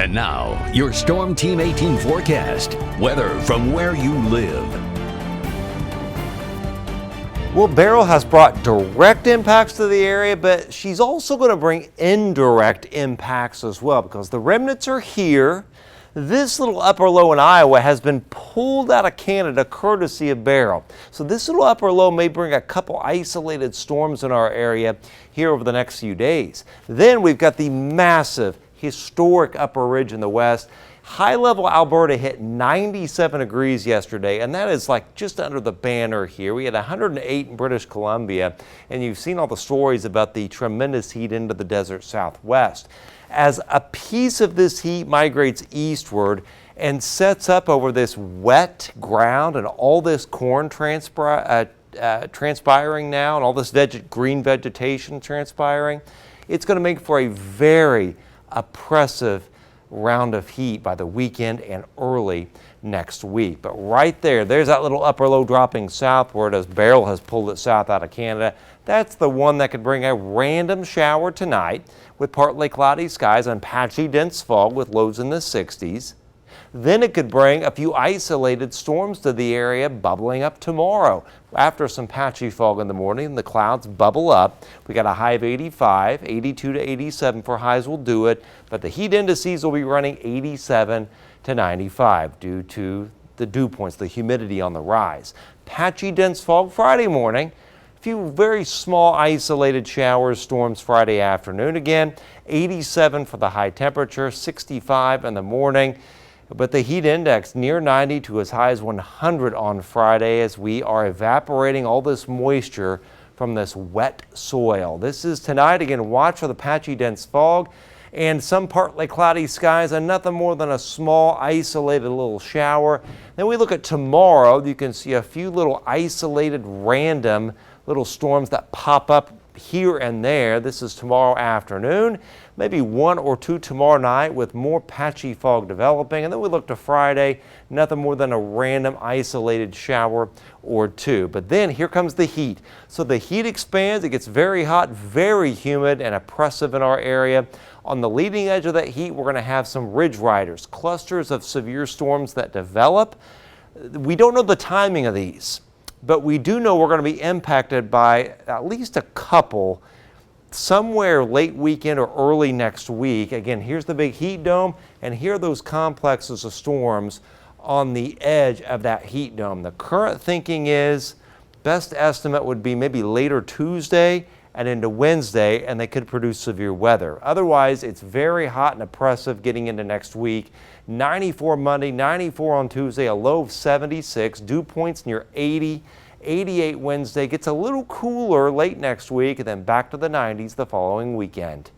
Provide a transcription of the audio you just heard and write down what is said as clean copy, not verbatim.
And now, your Storm Team 18 forecast. Weather from where you live. Well, Beryl has brought direct impacts to the area, but she's also going to bring indirect impacts as well because the remnants are here. This little upper low in Iowa has been pulled out of Canada courtesy of Beryl. So this little upper low may bring a couple isolated storms in our area here over the next few days. Then we've got the massive historic upper ridge in the west. High level Alberta hit 97 degrees yesterday, and that is like just under the banner here. We had 108 in British Columbia, and you've seen all the stories about the tremendous heat into the desert southwest. As a piece of this heat migrates eastward and sets up over this wet ground and all this corn transpiring now and all this green vegetation transpiring, it's going to make for a very oppressive round of heat by the weekend and early next week. But right there's that little upper low dropping southward as Beryl has pulled it south out of Canada. That's the one that could bring a random shower tonight with partly cloudy skies and patchy dense fog with lows in the 60s. Then it could bring a few isolated storms to the area bubbling up tomorrow. After some patchy fog in the morning, the clouds bubble up. We got a high of 85, 82 to 87 for highs will do it, but the heat indices will be running 87 to 95 due to the dew points, the humidity on the rise. Patchy dense fog Friday morning. A few very small isolated showers, storms Friday afternoon. Again, 87 for the high temperature, 65 in the morning. But the heat index near 90 to as high as 100 on Friday as we are evaporating all this moisture from this wet soil. This is tonight. Again, watch for the patchy dense fog and some partly cloudy skies and nothing more than a small isolated little shower. Then we look at tomorrow. You can see a few little isolated random little storms that pop up here and there. This is tomorrow afternoon, maybe one or two tomorrow night with more patchy fog developing. And then we look to Friday, nothing more than a random isolated shower or two. But then here comes the heat. So the heat expands, it gets very hot, very humid and oppressive in our area. On the leading edge of that heat, we're going to have some ridge riders, clusters of severe storms that develop. We don't know the timing of these, but we do know we're going to be impacted by at least a couple somewhere late weekend or early next week. Again, here's the big heat dome, and here are those complexes of storms on the edge of that heat dome. The current thinking is best estimate would be maybe later Tuesday and into Wednesday, and they could produce severe weather. Otherwise, it's very hot and oppressive getting into next week. 94 Monday, 94 on Tuesday, a low of 76, dew points near 80, 88 Wednesday. Gets a little cooler late next week, and then back to the 90s the following weekend.